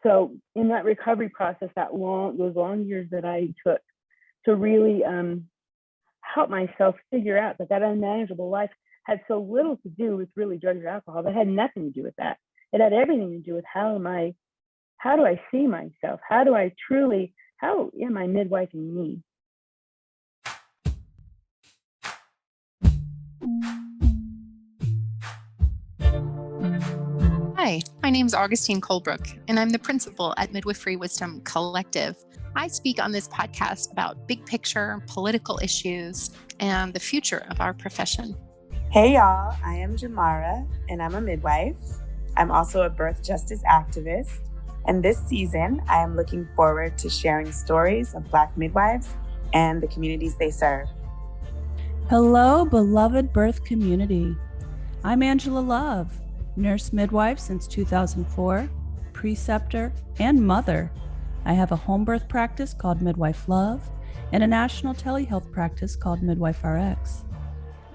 So in that recovery process, those long years that I took to really help myself figure out that unmanageable life had so little to do with really drugs or alcohol. That had nothing to do with that. It had everything to do with how do I see myself? How am I midwifing me? Hi, my name is Augustine Colebrook, and I'm the principal at Midwifery Wisdom Collective. I speak on this podcast about big picture, political issues, and the future of our profession. Hey y'all, I am Jamara, and I'm a midwife. I'm also a birth justice activist, and this season I am looking forward to sharing stories of Black midwives and the communities they serve. Hello, beloved birth community. I'm Angela Love, nurse midwife since 2004, preceptor, and mother. I have a home birth practice called Midwife Love and a national telehealth practice called MidwiferX.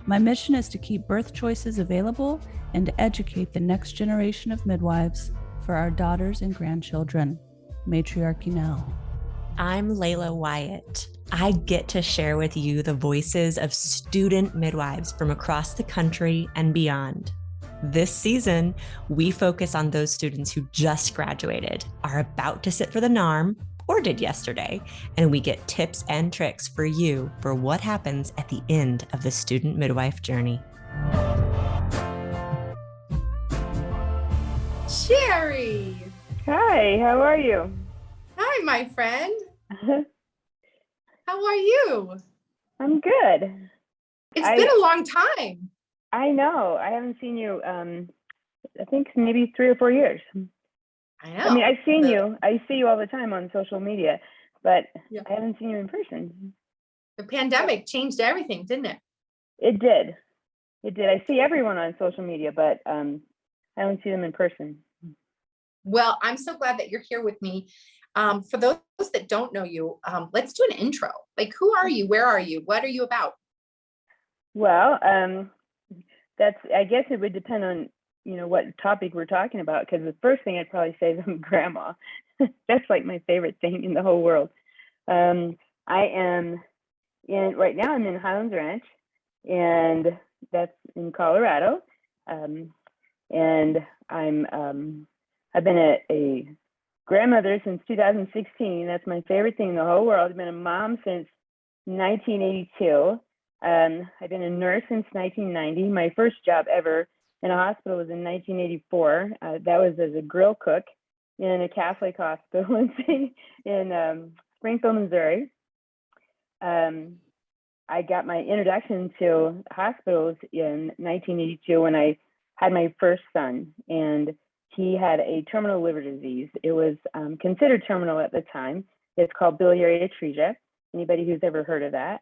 My mission is to keep birth choices available and to educate the next generation of midwives for our daughters and grandchildren. Matriarchy now. I'm Layla Wyatt. I get to share with you the voices of student midwives from across the country and beyond. This season, we focus on those students who just graduated, are about to sit for the NARM, or did yesterday, and we get tips and tricks for you for what happens at the end of the student midwife journey. Shari! Hi, how are you? Hi, my friend. How are you? I'm good. It's been a long time. I know. I haven't seen you, I think maybe 3 or 4 years. I know. I mean, I've seen you. I see you all the time on social media, but I haven't seen you in person. The pandemic changed everything, didn't it? It did. It did. I see everyone on social media, but I don't see them in person. Well, I'm so glad that you're here with me. For those that don't know you, let's do an intro. Like, who are you? Where are you? What are you about? Well, I guess it would depend on, what topic we're talking about, because the first thing I'd probably say is I'm grandma. That's like my favorite thing in the whole world. Right now I'm in Highlands Ranch, and that's in Colorado. And I've been a grandmother since 2016. That's my favorite thing in the whole world. I've been a mom since 1982. I've been a nurse since 1990. My first job ever in a hospital was in 1984. That was as a grill cook in a Catholic hospital in Springfield, Missouri. I got my introduction to hospitals in 1982 when I had my first son, and he had a terminal liver disease. It was considered terminal at the time. It's called biliary atresia. Anybody who's ever heard of that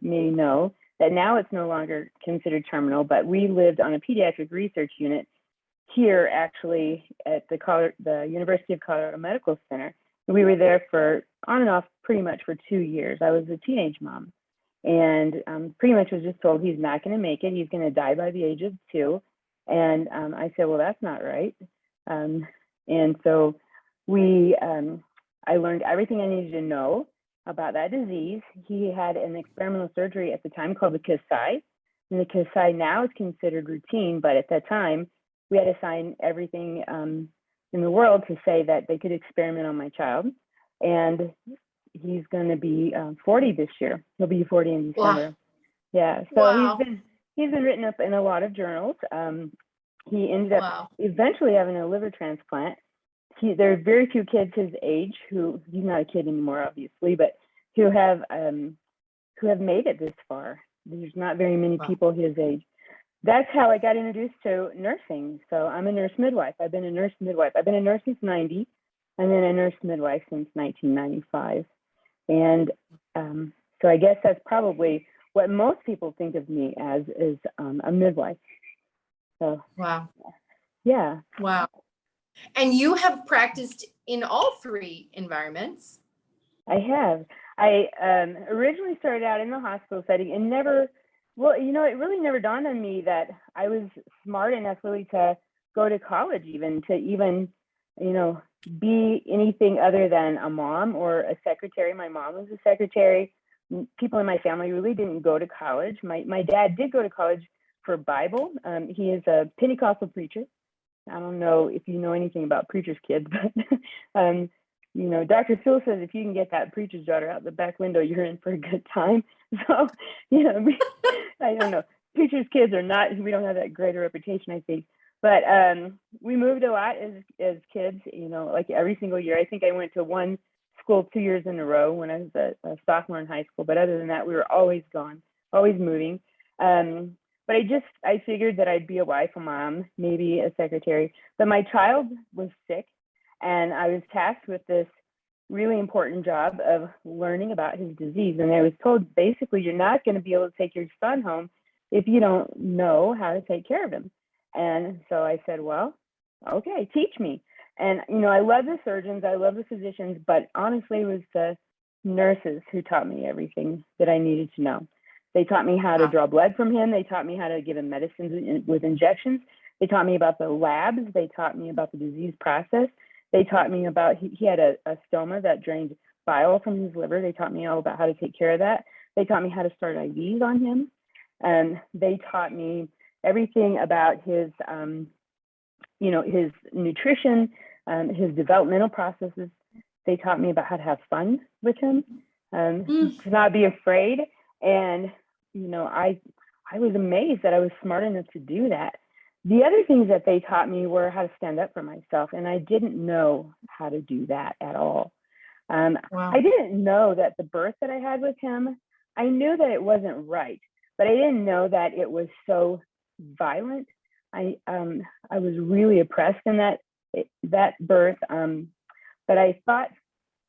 may know that now it's no longer considered terminal, but we lived on a pediatric research unit here, actually, at the University of Colorado Medical Center. We were there for on and off pretty much for 2 years. I was a teenage mom, and pretty much was just told he's not going to make it. He's going to die by the age of 2. And I said, well, that's not right. And so I learned everything I needed to know about that disease. He had an experimental surgery at the time called the Kasai. And the Kasai now is considered routine, but at that time, we had to sign everything in the world to say that they could experiment on my child. And he's going to be 40 this year. He'll be 40 in December. Wow. Yeah, so he's been written up in a lot of journals. He ended up eventually having a liver transplant. There are very few kids his age he's not a kid anymore, obviously, but who have made it this far. There's not very many people his age. That's how I got introduced to nursing. So I'm a nurse midwife. I've been a nurse midwife. I've been a nurse since 90, and then a nurse midwife since 1995. And so I guess that's probably what most people think of me as, is a midwife. So wow. Yeah. Wow. And you have practiced in all 3 environments. I have. I originally started out in the hospital setting and it really never dawned on me that I was smart enough really to go to college, even be anything other than a mom or a secretary. My mom was a secretary. People in my family really didn't go to college. My dad did go to college for Bible. He is a Pentecostal preacher. I don't know if you know anything about preacher's kids, but you know, Dr. Phil says if you can get that preacher's daughter out the back window, you're in for a good time. So, you know, I don't know. Preacher's kids are not, we don't have that great a reputation, I think. But we moved a lot as kids, you know, like every single year. I think I went to one school 2 years in a row when I was a sophomore in high school. But other than that, we were always gone, always moving. But I figured that I'd be a wife, a mom, maybe a secretary. But my child was sick, and I was tasked with this really important job of learning about his disease. And I was told, basically, you're not going to be able to take your son home if you don't know how to take care of him. And so I said, well, okay, teach me. And, you know, I love the surgeons, I love the physicians, but honestly, it was the nurses who taught me everything that I needed to know. They taught me how to draw blood from him. They taught me how to give him medicines with injections. They taught me about the labs. They taught me about the disease process. They taught me about, he had a stoma that drained bile from his liver. They taught me all about how to take care of that. They taught me how to start IVs on him. And they taught me everything about his, you know, his nutrition, his developmental processes. They taught me about how to have fun with him, to not be afraid. And, you know, I was amazed that I was smart enough to do that. The other things that they taught me were how to stand up for myself. And I didn't know how to do that at all. Wow. I didn't know that the birth that I had with him, I knew that it wasn't right, but I didn't know that it was so violent. I was really oppressed in that birth. But I thought,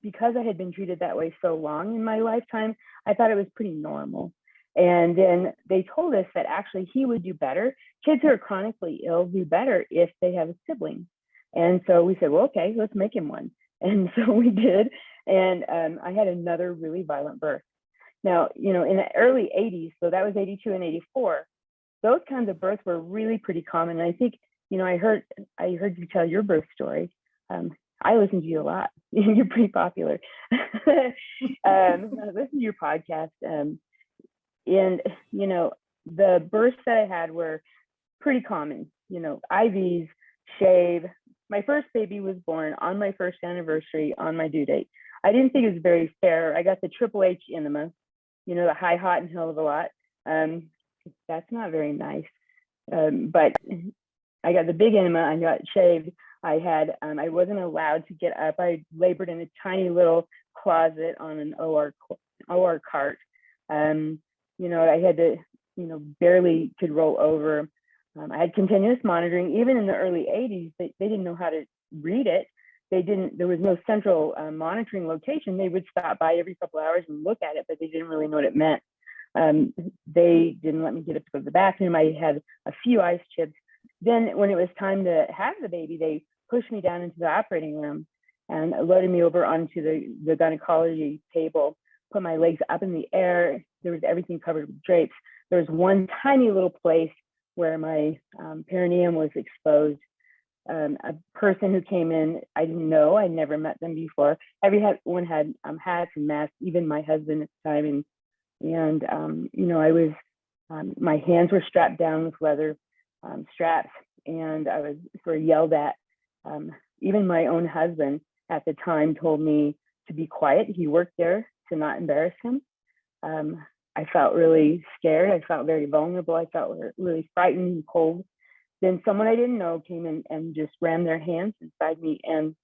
because I had been treated that way so long in my lifetime, I thought it was pretty normal. And then they told us that actually he would do better. Kids who are chronically ill do better if they have a sibling. And so we said, well, okay, let's make him one. And so we did. And I had another really violent birth. Now, you know, in the early 80s, so that was 82 and 84, those kinds of births were really pretty common. And I think, you know, I heard you tell your birth story. I listen to you a lot. You're pretty popular. I listen to your podcast. And, you know, the births that I had were pretty common, you know, IVs, shave. My first baby was born on my first anniversary on my due date. I didn't think it was very fair. I got the Triple H enema, you know, the high, hot, and hell of a lot. That's not very nice. But I got the big enema. I got shaved. I had, I wasn't allowed to get up. I labored in a tiny little closet on an OR cart. You know, I had to, you know, barely could roll over. I had continuous monitoring. Even in the early 80s, they didn't know how to read it. There was no central monitoring location. They would stop by every couple of hours and look at it, but they didn't really know what it meant. They didn't let me get up to go to the bathroom. I had a few ice chips. Then when it was time to have the baby, they pushed me down into the operating room and loaded me over onto the gynecology table, put my legs up in the air. There was everything covered with drapes. There was one tiny little place where my perineum was exposed. A person who came in, I didn't know, I never met them before. Everyone had hats and masks, even my husband at the time. And you know, I was, my hands were strapped down with leather straps, and I was sort of yelled at. Even my own husband at the time told me to be quiet. He worked there to not embarrass him. I felt really scared. I felt very vulnerable. I felt really frightened and cold. Then someone I didn't know came in and just ran their hands inside me and,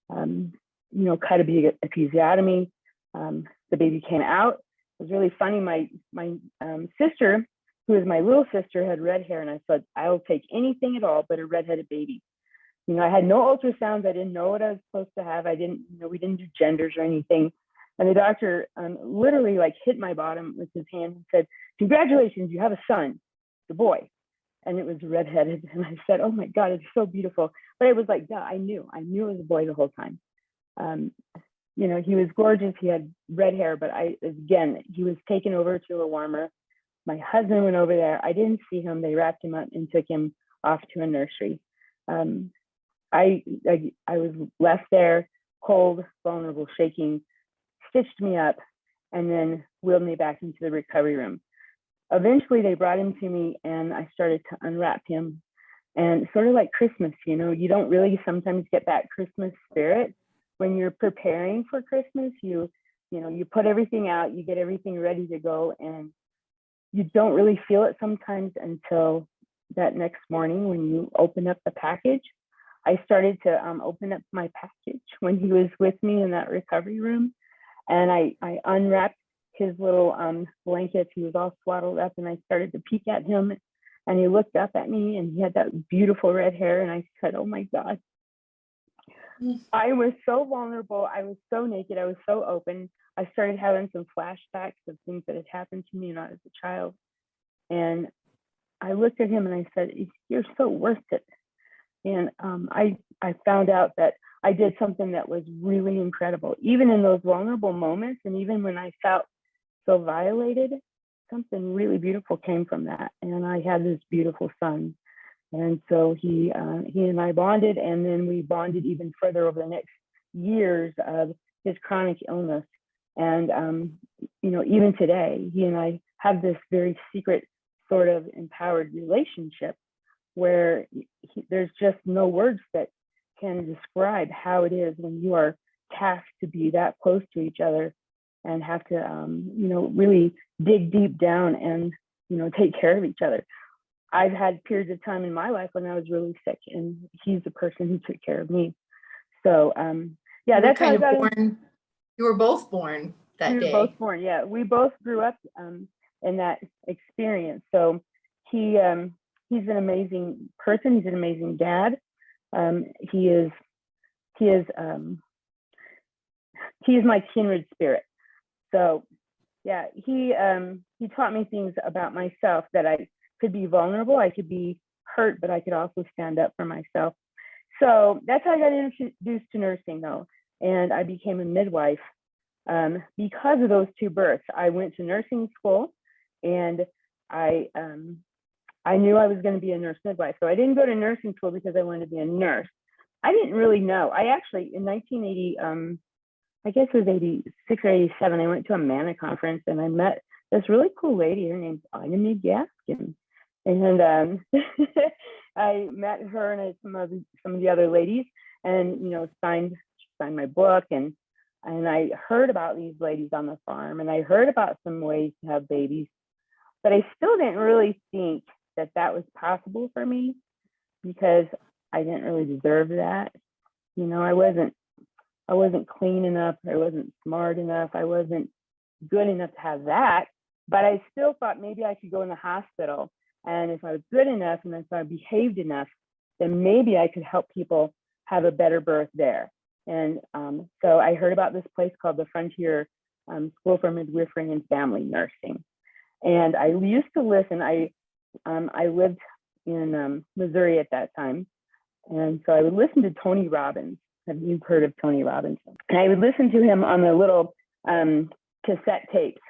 you know, cut a episiotomy. The baby came out. It was really funny. My sister, who is my little sister, had red hair, and I said, I'll take anything at all but a redheaded baby. You know, I had no ultrasounds. I didn't know what I was supposed to have. We didn't do genders or anything. And the doctor literally like hit my bottom with his hand and said, congratulations, you have a son, the boy. And it was redheaded. And I said, oh my God, it's so beautiful. But it was like, duh, I knew it was a boy the whole time. You know, he was gorgeous. He had red hair, but he was taken over to a warmer. My husband went over there. I didn't see him. They wrapped him up and took him off to a nursery. I was left there, cold, vulnerable, shaking, stitched me up, and then wheeled me back into the recovery room. Eventually, they brought him to me, and I started to unwrap him. And sort of like Christmas, you don't really sometimes get that Christmas spirit when you're preparing for Christmas. You put everything out, you get everything ready to go, and you don't really feel it sometimes until that next morning when you open up the package. I started to open up my package when he was with me in that recovery room, and I unwrapped his little blankets. He was all swaddled up, and I started to peek at him, and he looked up at me, and he had that beautiful red hair, and I said, "Oh my God." I was so vulnerable. I was so naked. I was so open. I started having some flashbacks of things that had happened to me not as a child. And I looked at him and I said, "You're so worth it." And I found out that I did something that was really incredible. Even in those vulnerable moments, and even when I felt so violated, something really beautiful came from that. And I had this beautiful son. And so he and I bonded, and then we bonded even further over the next years of his chronic illness. And even today, he and I have this very secret sort of empowered relationship where there's just no words that can describe how it is when you are tasked to be that close to each other and have to really dig deep down and take care of each other. I've had periods of time in my life when I was really sick, and he's the person who took care of me. So that's how I got born. You were both born that day. We were both born. Yeah, we both grew up in that experience. So he's an amazing person. He's an amazing dad. He is my kindred spirit. So yeah, he taught me things about myself, that I could be vulnerable, I could be hurt, but I could also stand up for myself. So that's how I got introduced to nursing, though. And I became a midwife because of those two births. I went to nursing school, and I knew I was going to be a nurse midwife. So I didn't go to nursing school because I wanted to be a nurse. I didn't really know. I actually, in 1980, I guess it was 86 or 87, I went to a MANA conference, and I met this really cool lady. Her name's Ina Gaskin. And I met her and some of the other ladies, and signed my book, and I heard about these ladies on the farm, and I heard about some ways to have babies, but I still didn't really think that was possible for me, because I didn't really deserve that. I wasn't clean enough, I wasn't smart enough, I wasn't good enough to have that. But I still thought maybe I could go in the hospital, and if I was good enough and if I behaved enough, then maybe I could help people have a better birth there. And so I heard about this place called the Frontier School for Midwifery and Family Nursing. And I used to listen. I lived in Missouri at that time. And so I would listen to Tony Robbins. Have you heard of Tony Robbins? And I would listen to him on the little cassette tapes.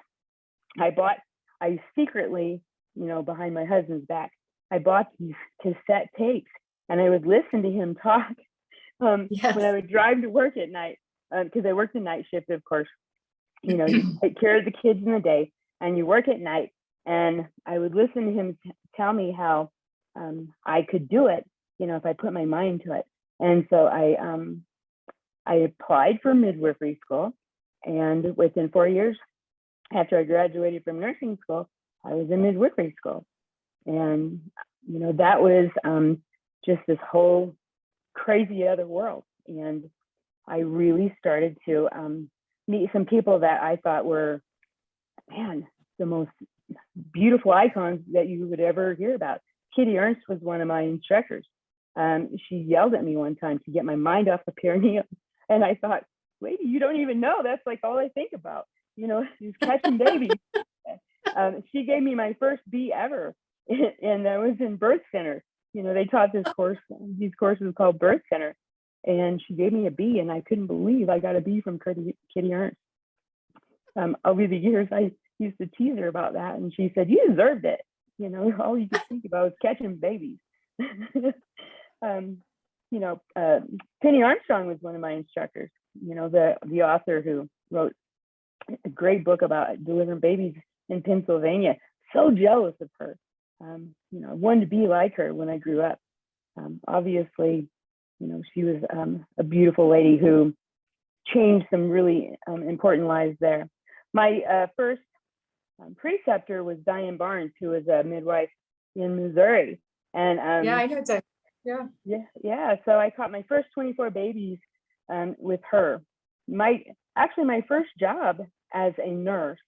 I secretly, behind my husband's back, I bought these cassette tapes, and I would listen to him talk Yes. when I would drive to work at night, because I worked a night shift, of course. You take care of the kids in the day, and you work at night. And I would listen to him tell me how I could do it, if I put my mind to it. And so I applied for midwifery school, and within 4 years after I graduated from nursing school, I was in midwifery school. And that was just this whole crazy other world. And I really started to meet some people that I thought were, the most beautiful icons that you would ever hear about. Kitty Ernst was one of my instructors. She yelled at me one time to get my mind off the perineum. And I thought, lady, you don't even know. That's like all I think about, she's catching babies. She gave me my first B ever. And that was in birth center. They taught these courses called birth center. And she gave me a B, and I couldn't believe I got a B from Kitty Ernst. Over the years, I used to tease her about that. And she said, you deserved it. All you could think about was catching babies. Penny Armstrong was one of my instructors, the author who wrote a great book about delivering babies in Pennsylvania. So jealous of her. I wanted to be like her when I grew up. Obviously, she was a beautiful lady who changed some really important lives there. My first preceptor was Diane Barnes, who was a midwife in Missouri. And yeah, I know that. Yeah. So I caught my first 24 babies with her. My first job as a nurse,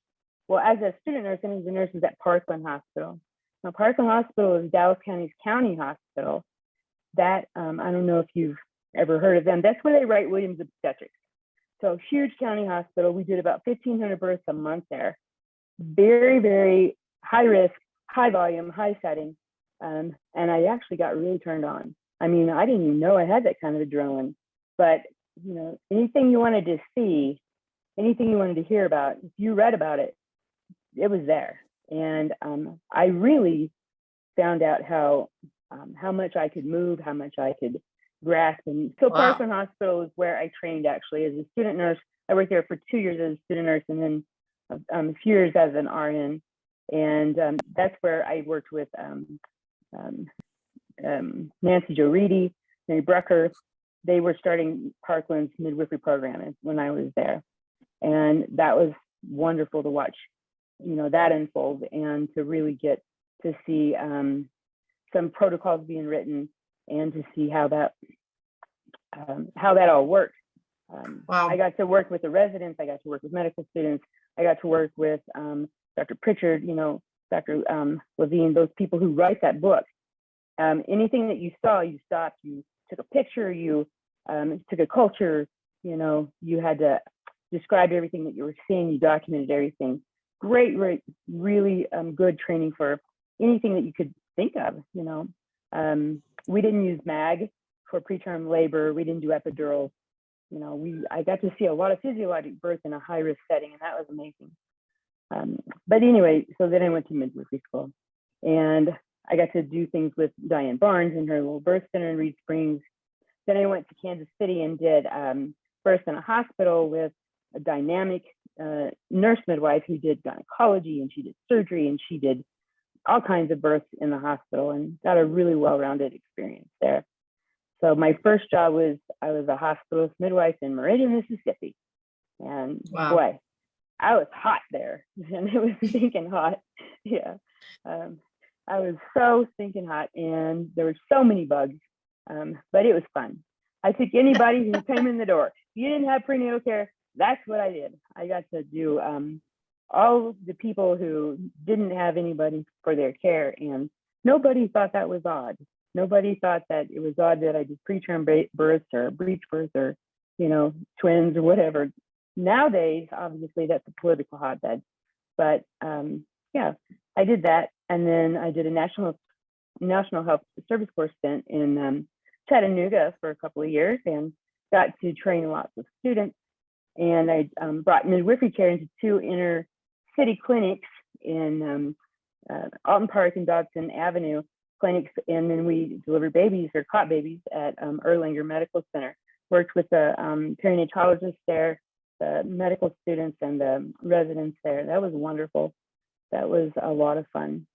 as a student nurse, and as a nurse, was at Parkland Hospital. Now, Parkland Hospital is Dallas County's county hospital. That I don't know if you've ever heard of them. That's where they write Williams Obstetrics. So huge county hospital. We did about 1,500 births a month there. Very, very high risk, high volume, high setting. And I actually got really turned on. I mean, I didn't even know I had that kind of adrenaline, but anything you wanted to see, anything you wanted to hear about, if you read about it, it was there. And I really found out how much I could move, how much I could grasp. And so Parkland Hospital is where I trained actually as a student nurse. I worked there for 2 years as a student nurse, and then a few years as an RN. And that's where I worked with Nancy Jo Reedy, Mary Brucker. They were starting Parkland's midwifery program when I was there. And that was wonderful to watch, that unfold, and to really get to see some protocols being written, and to see how that all worked. I got to work with the residents. I got to work with medical students. I got to work with Dr. Pritchard, Dr. Levine, those people who write that book. Anything that you saw, you stopped, you took a picture, you took a culture, you had to describe everything that you were seeing, you documented everything. Great, really good training for anything that you could think of, We didn't use MAG for preterm labor. We didn't do epidural. I got to see a lot of physiologic birth in a high risk setting, and that was amazing. But anyway, so then I went to midwifery school, and I got to do things with Diane Barnes and her little birth center in Reed Springs. Then I went to Kansas City and did birth in a hospital with a dynamic nurse midwife who did gynecology, and she did surgery, and she did all kinds of births in the hospital, and got a really well-rounded experience there. So my first job was, I was a hospitalist midwife in Meridian, Mississippi. And boy, I was hot there, and it was stinking hot. Yeah. I was so stinking hot, and there were so many bugs, but it was fun. I took anybody who came in the door. If you didn't have prenatal care, that's what I did. I got to do all the people who didn't have anybody for their care, and nobody thought that was odd. Nobody thought that it was odd that I did preterm births or breech births or, twins or whatever. Nowadays, obviously, that's a political hotbed. But yeah, I did that. And then I did a National Health Service Corps stint in Chattanooga for a couple of years, and got to train lots of students. And I brought midwifery care into 2 inner city clinics in Alton Park and Dodson Avenue clinics. And then we delivered babies or caught babies at Erlanger Medical Center. Worked with the perinatologists there, the medical students, and the residents there. That was wonderful. That was a lot of fun.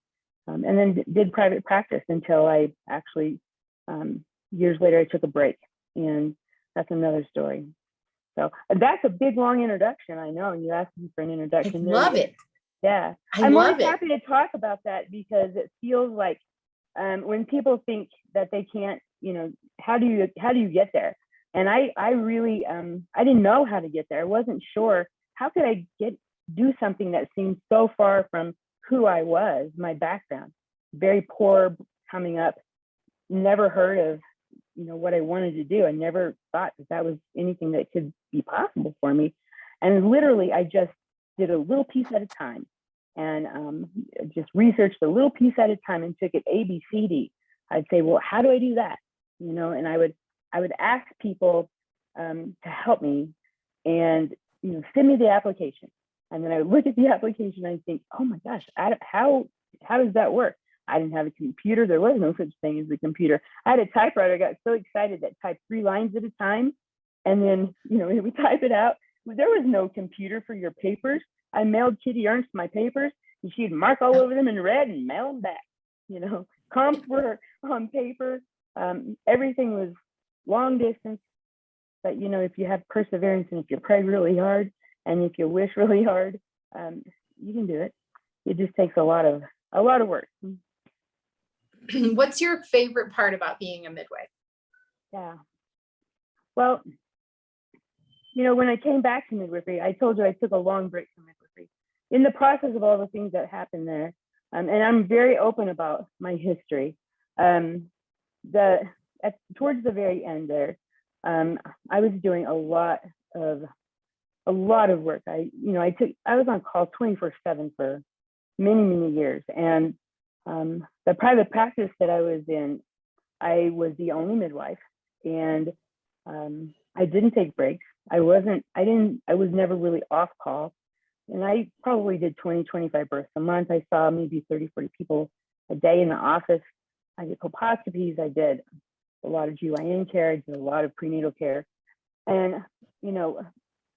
And then did private practice until I actually, years later, I took a break. And that's another story. So that's a big, long introduction. I know you asked me for an introduction. I love it. Yeah, I'm always happy to talk about that, because it feels like when people think that they can't, how do you get there? And I really I didn't know how to get there. I wasn't sure how could I do something that seemed so far from who I was, my background, very poor coming up, never heard of what I wanted to do. I never thought that was anything that could be possible for me. And literally, I just did a little piece at a time, and just researched a little piece at a time, and took it A, B, C, D. I'd say, well, how do I do that? And I would ask people to help me, and send me the application. And then I would look at the application and I think, oh my gosh, how does that work? I didn't have a computer. There was no such thing as a computer. I had a typewriter. I got so excited that typed 3 lines at a time. And then, we type it out. There was no computer for your papers. I mailed Kitty Ernst my papers, and she'd mark all over them in red and mail them back. Comps were on paper. Everything was long distance. But, if you have perseverance and if you pray really hard and if you wish really hard, you can do it. It just takes a lot of work. What's your favorite part about being a midwife? Yeah. Well, when I came back to midwifery, I told you I took a long break from midwifery. In the process of all the things that happened there, and I'm very open about my history. Towards the very end there, I was doing a lot of work. I was on call 24/7 for many years, and the private practice that I was in, I was the only midwife, and I didn't take breaks. I was never really off call, and I probably did 20-25 births a month. I saw maybe 30-40 people a day in the office. I did colposcopies. I did a lot of GYN care. I did a lot of prenatal care, and you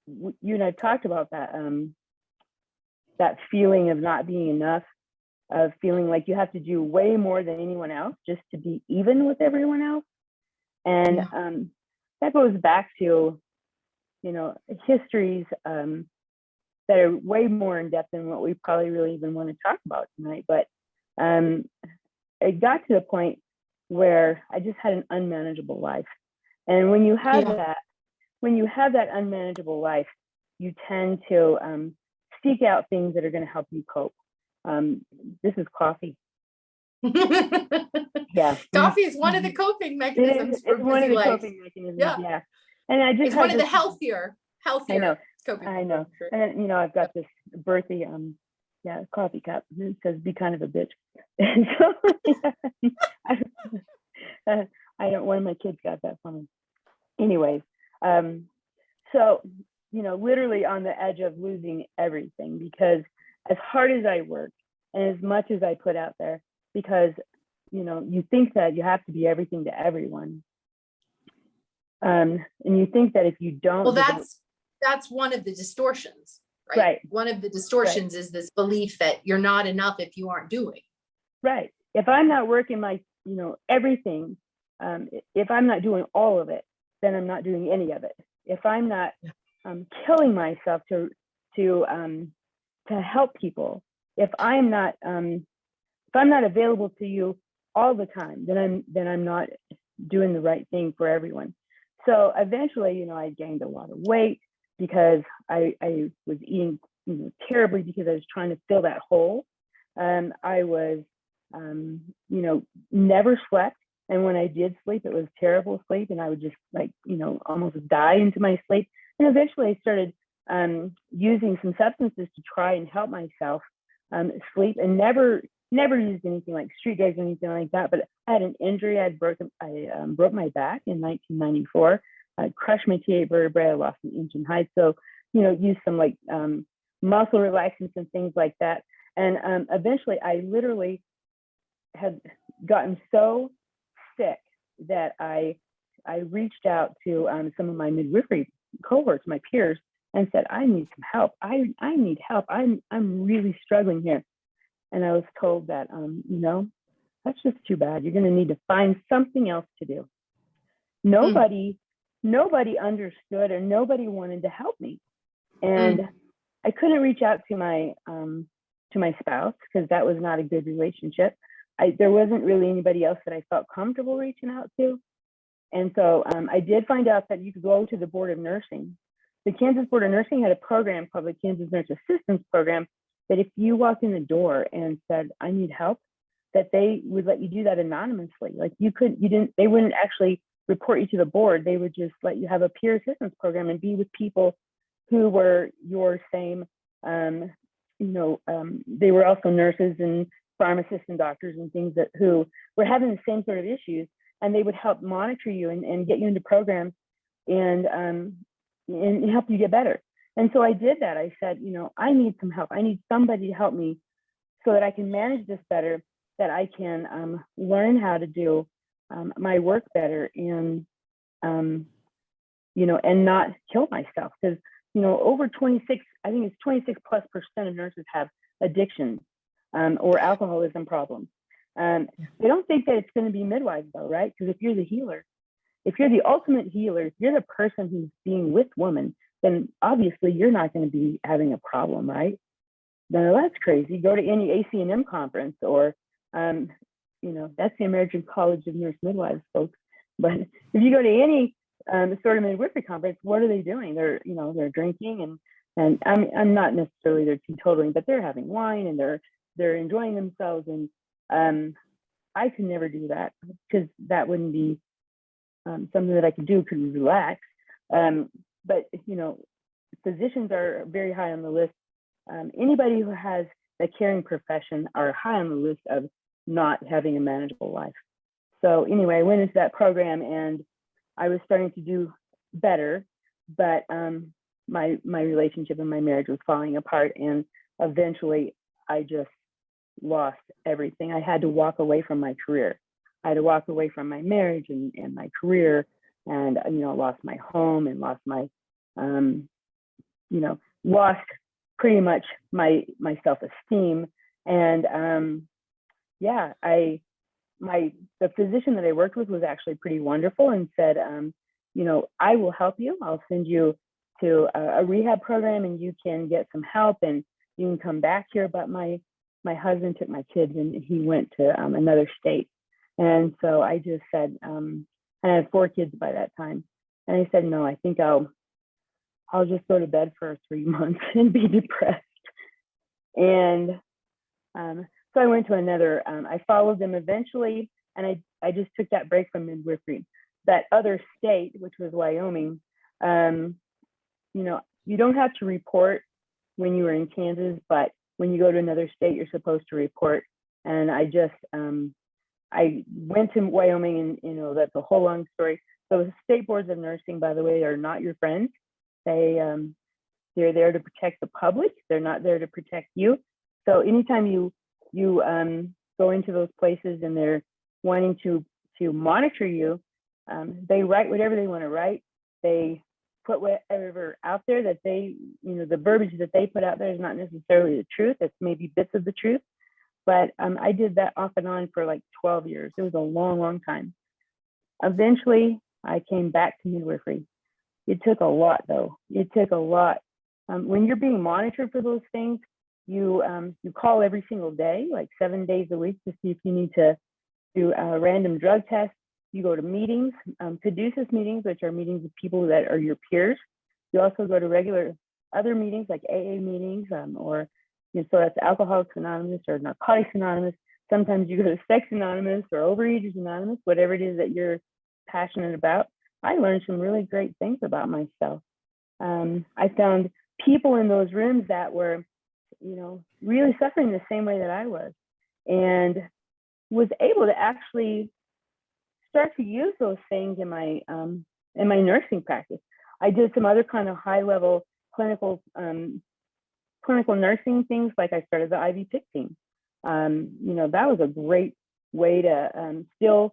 and I talked about that that feeling of not being enough, of feeling like you have to do way more than anyone else just to be even with everyone else. And that goes back to, histories that are way more in depth than what we probably really even want to talk about tonight. But it got to the point where I just had an unmanageable life. And when you have that unmanageable life, you tend to seek out things that are going to help you cope. This is coffee. Yeah. Coffee is one of the coping mechanisms for one of busy the life. coping mechanisms. Yeah. And I just it's one of the healthier coping. I know. And then, I've got this birthday coffee cup. It says "Be kind of a bitch." And so one of my kids got that for me. Anyways, so literally on the edge of losing everything, because as hard as I work and as much as I put out there, because you think that you have to be everything to everyone, and you think that if you don't, well, that's one of the distortions, right? One of the distortions is this belief that you're not enough if you aren't doing. Right. If I'm not working my everything, if I'm not doing all of it, then I'm not doing any of it. If I'm not killing myself to help people, if I'm not available to you all the time, then I'm not doing the right thing for everyone. So eventually, I gained a lot of weight because I was eating terribly, because I was trying to fill that hole. I was never slept. And when I did sleep, it was terrible sleep. And I would just almost die into my sleep. And eventually I started using some substances to try and help myself sleep, and never used anything like street drugs or anything like that. But I had an injury. I broke my back in 1994. I crushed my T8 vertebrae. I lost an inch in height. So, used some muscle relaxants and things like that. And eventually I literally had gotten so sick that I reached out to some of my midwifery cohorts, my peers, and said, I need some help. I need help. I'm really struggling here. And I was told that, that's just too bad. You're going to need to find something else to do. Nobody understood, or nobody wanted to help me. And I couldn't reach out to my spouse, because that was not a good relationship. There wasn't really anybody else that I felt comfortable reaching out to. And so I did find out that you could go to the Board of Nursing. The Kansas Board of Nursing had a program called the Kansas Nurse Assistance Program, that if you walked in the door and said, I need help, that they would let you do that anonymously. Like they wouldn't actually report you to the board. They would just let you have a peer assistance program and be with people who were your same, they were also nurses and pharmacists and doctors and things who were having the same sort of issues, and they would help monitor you and get you into programs and help you get better. And so I did that. I said, I need some help. I need somebody to help me so that I can manage this better. that I can learn how to do my work better, and and not kill myself. Because over 26, I think it's 26+% of nurses have addictions or alcoholism problems. They don't think that it's going to be midwives though, right? Because if you're the healer, if you're the ultimate healer, if you're the person who's being with women, then obviously you're not going to be having a problem, right? No, that's crazy. Go to any ACNM conference, or that's the American College of Nurse Midwives, folks. But if you go to any sort of midwifery conference, what are they doing? They're drinking, and I'm not necessarily they're teetotaling, but they're having wine and they're enjoying themselves. And I could never do that, because that wouldn't be something that I could do, could relax. But physicians are very high on the list. Anybody who has a caring profession are high on the list of not having a manageable life. So anyway, I went into that program and I was starting to do better, but my relationship and my marriage was falling apart, and eventually I just lost everything. I had to walk away from my career. I had to walk away from my marriage and my career, and lost my home and lost my lost pretty much my self-esteem. And the physician that I worked with was actually pretty wonderful, and said, I will help you. I'll send you to a rehab program and you can get some help and you can come back here. But my husband took my kids and he went to another state. And so I just said, and I had 4 kids by that time. And I said, no, I think I'll just go to bed for 3 months and be depressed. And so I went to another, I followed them eventually, and I just took that break from midwifery. That other state, which was Wyoming, you don't have to report when you were in Kansas, but when you go to another state, you're supposed to report. And I just, I went to Wyoming, and that's a whole long story. So the state boards of nursing, by the way, are not your friends. They're there to protect the public. They're not there to protect you. So anytime you go into those places and they're wanting to monitor you, they write whatever they want to write. They put whatever out there that they, the verbiage that they put out there is not necessarily the truth. It's maybe bits of the truth. But I did that off and on for like 12 years. It was a long, long time. Eventually, I came back to midwifery. It took a lot, though. It took a lot. When you're being monitored for those things, you call every single day, like 7 days a week, to see if you need to do a random drug test. You go to meetings, caduceus meetings, which are meetings with people that are your peers. You also go to regular other meetings like AA meetings, or so that's Alcoholics Anonymous or Narcotics Anonymous. Sometimes you go to Sex Anonymous or Overeaters Anonymous, whatever it is that you're passionate about. I learned some really great things about myself. I found people in those rooms that were, really suffering the same way that I was, and was able to actually start to use those things in my nursing practice. I did some other kind of high-level clinical nursing things, like I started the IV PIC team. That was a great way to still,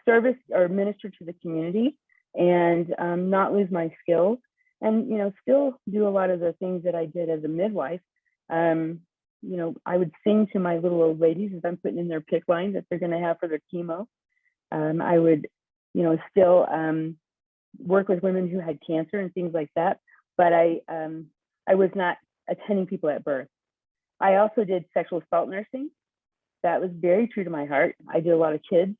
service or minister to the community and not lose my skills, and still do a lot of the things that I did as a midwife. I would sing to my little old ladies as I'm putting in their PIC line that they're going to have for their chemo. I would, still work with women who had cancer and things like that. But I was not attending people at birth. I also did sexual assault nursing. That was very true to my heart. I did a lot of kids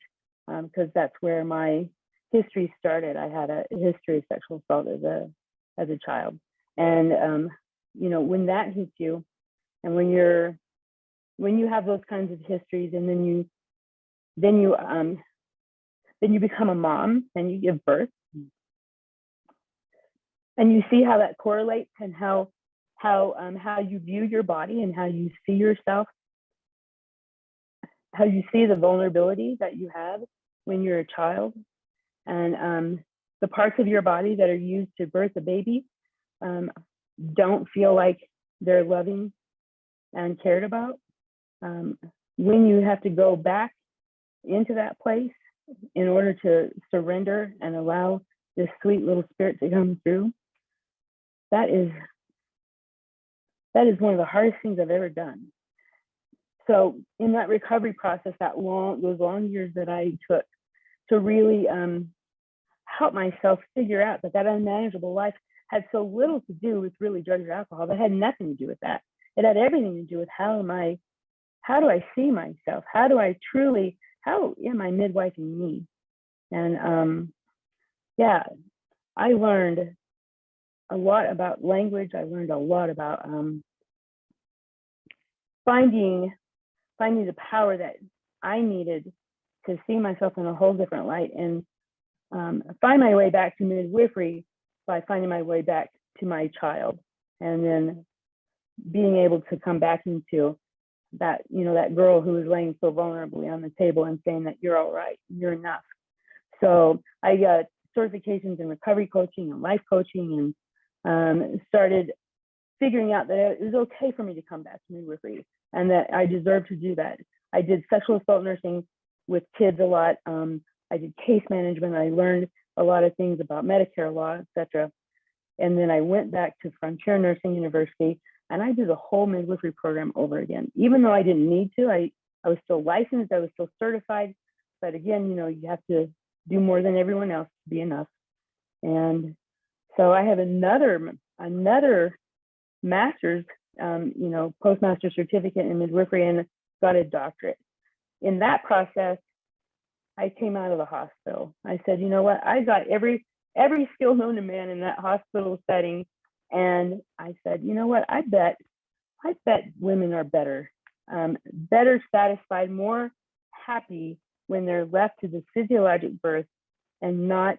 because that's where my history started. I had a history of sexual assault as a child. And, when that hits you, and when you have those kinds of histories, and then you become a mom and you give birth, and you see how that correlates, and how you view your body and how you see yourself, how you see the vulnerability that you have when you're a child, and the parts of your body that are used to birth a baby don't feel like they're loving and cared about. when you have to go back into that place in order to surrender and allow this sweet little spirit to come through, that is one of the hardest things I've ever done. So in that recovery process, those long years that I took to really help myself figure out that unmanageable life had so little to do with really drugs or alcohol. That had nothing to do with that. It had everything to do with how do I see myself? How am I midwifing me? And I learned a lot about language. I learned a lot about finding the power that I needed to see myself in a whole different light, and find my way back to midwifery by finding my way back to my child, and then being able to come back into that, that girl who was laying so vulnerably on the table and saying that you're all right, you're enough. So I got certifications in recovery coaching and life coaching, and started figuring out that it was okay for me to come back to midwifery and that I deserved to do that. I did sexual assault nursing with kids a lot. I did case management. I learned a lot of things about Medicare law, etc. And then I went back to Frontier Nursing University, and I did the whole midwifery program over again. Even though I didn't need to, I was still licensed, I was still certified. But again, you have to do more than everyone else to be enough. And so I have another master's, postmaster certificate in midwifery, and got a doctorate. In that process, I came out of the hospital. I said, you know what? I got every skill known to man in that hospital setting. And I said, you know what? I bet women are better satisfied, more happy when they're left to the physiologic birth and not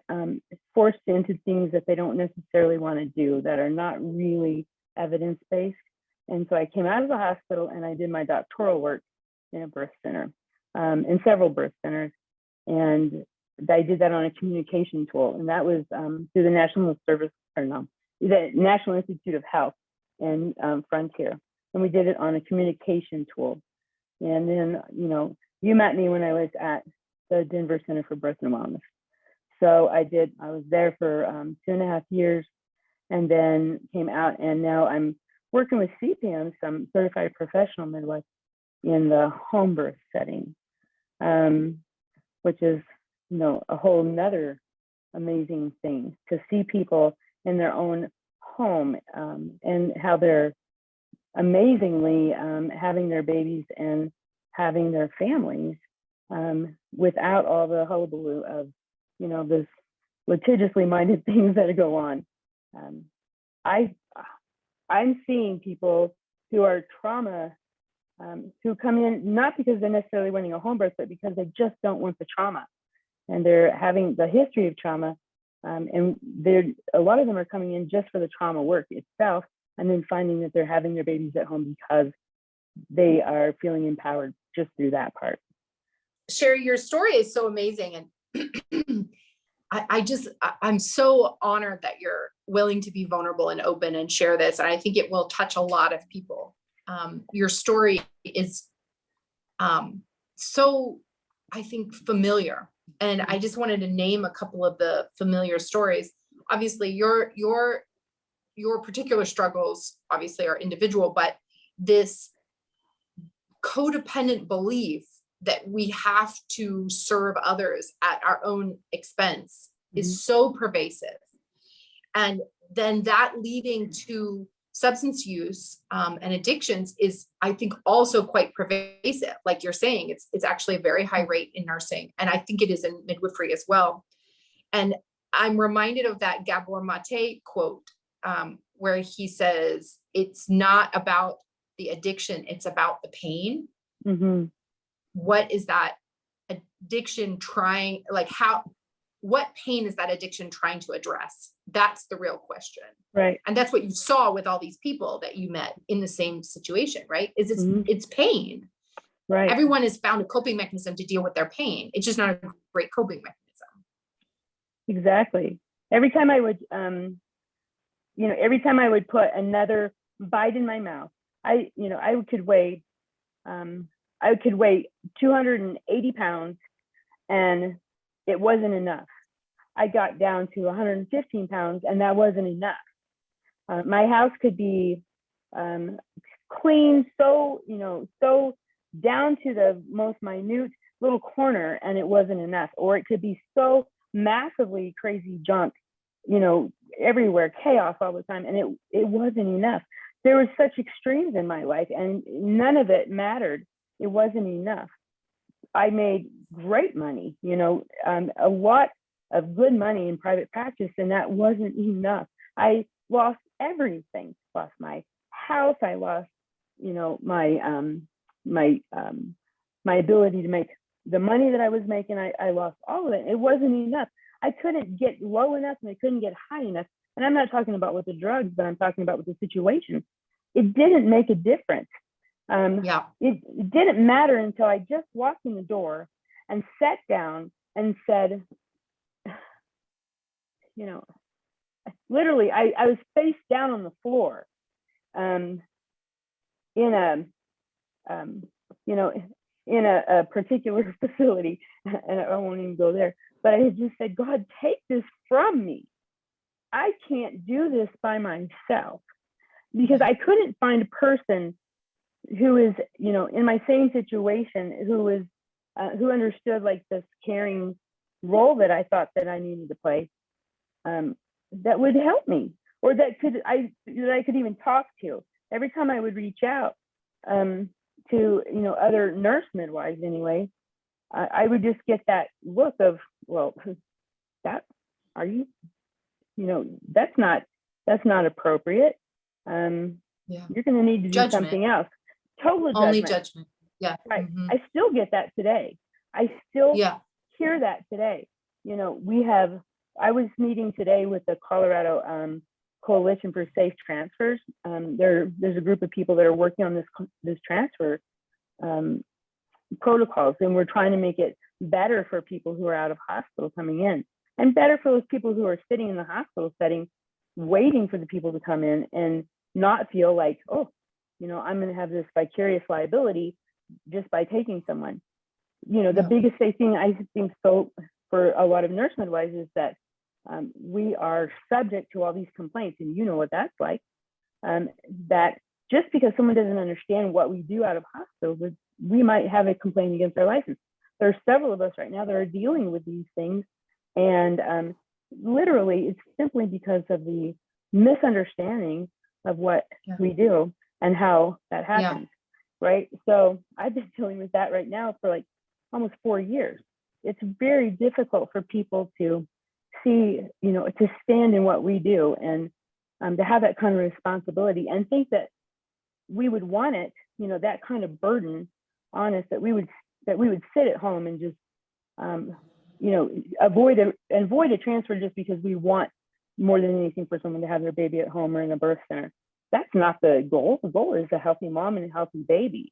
forced into things that they don't necessarily want to do, that are not really evidence-based. And so I came out of the hospital and I did my doctoral work in a birth center, in several birth centers. And I did that on a communication tool. And that was through the the National Institute of Health and Frontier. And we did it on a communication tool. And then, you met me when I was at the Denver Center for Birth and Wellness. So I was there for 2.5 years, and then came out, and now I'm working with CPMs, some certified professional midwife, in the home birth setting, which is, a whole nother amazing thing to see people in their own home, and how they're amazingly having their babies and having their families without all the hullabaloo of, this litigiously minded things that go on. I'm seeing people who are trauma, who come in not because they're necessarily wanting a home birth, but because they just don't want the trauma, and they're having the history of trauma, and a lot of them are coming in just for the trauma work itself, and then finding that they're having their babies at home because they are feeling empowered just through that part. Shari, your story is so amazing, and I'm so honored that you're willing to be vulnerable and open and share this. And I think it will touch a lot of people. Your story is so, I think, familiar. And I just wanted to name a couple of the familiar stories. Obviously, your particular struggles obviously are individual, but this codependent belief that we have to serve others at our own expense is so pervasive. And then that leading to substance use and addictions is, I think, also quite pervasive. Like you're saying, it's actually a very high rate in nursing. And I think it is in midwifery as well. And I'm reminded of that Gabor Mate quote, where he says, it's not about the addiction, it's about the pain. Mm-hmm. What is that addiction what pain is that addiction trying to address? That's the real question. Right. And that's what you saw with all these people that you met in the same situation, right? It's pain. Right. Everyone has found a coping mechanism to deal with their pain. It's just not a great coping mechanism. Exactly. Every time I would, put another bite in my mouth, I could weigh I could weigh 280 pounds and it wasn't enough. I got down to 115 pounds and that wasn't enough. My house could be clean, so down to the most minute little corner, and it wasn't enough. Or it could be so massively crazy junk, everywhere, chaos all the time, and it wasn't enough. There was such extremes in my life, and none of it mattered. It wasn't enough. I made great money, a lot of good money in private practice, and that wasn't enough. I lost everything. Lost my house. I lost, my ability to make the money that I was making. I lost all of it. It wasn't enough. I couldn't get low enough and I couldn't get high enough. And I'm not talking about with the drugs, but I'm talking about with the situation. It didn't make a difference. It didn't matter until I just walked in the door and sat down and said, literally, I was face down on the floor, in a particular facility, and I won't even go there. But I had just said, God, take this from me. I can't do this by myself, because I couldn't find a person who is, in my same situation, who understood like this caring role that I thought that I needed to play, that would help me, or that I could even talk to. Every time I would reach out to other nurse midwives anyway, I would just get that look of, well, that's not appropriate. You're going to need to do something else. Total judgment. Only judgment. Yeah. Right. I still get that today. I still hear that today. I was meeting today with the Colorado Coalition for Safe Transfers. There's a group of people that are working on this transfer protocols, and we're trying to make it better for people who are out of hospital coming in, and better for those people who are sitting in the hospital setting, waiting for the people to come in and not feel like, I'm going to have this vicarious liability just by taking someone. The biggest thing I think so for a lot of nurse midwives is that we are subject to all these complaints, and you know what that's like. That just because someone doesn't understand what we do out of hospital, we might have a complaint against our license. There are several of us right now that are dealing with these things, and literally it's simply because of the misunderstanding of what we do and how that happens, right? So I've been dealing with that right now for like almost 4 years. It's very difficult for people to see, to stand in what we do, and to have that kind of responsibility and think that we would want it, that kind of burden on us, that we would sit at home and just, avoid a transfer just because we want more than anything for someone to have their baby at home or in a birth center. That's not the goal. The goal is a healthy mom and a healthy baby.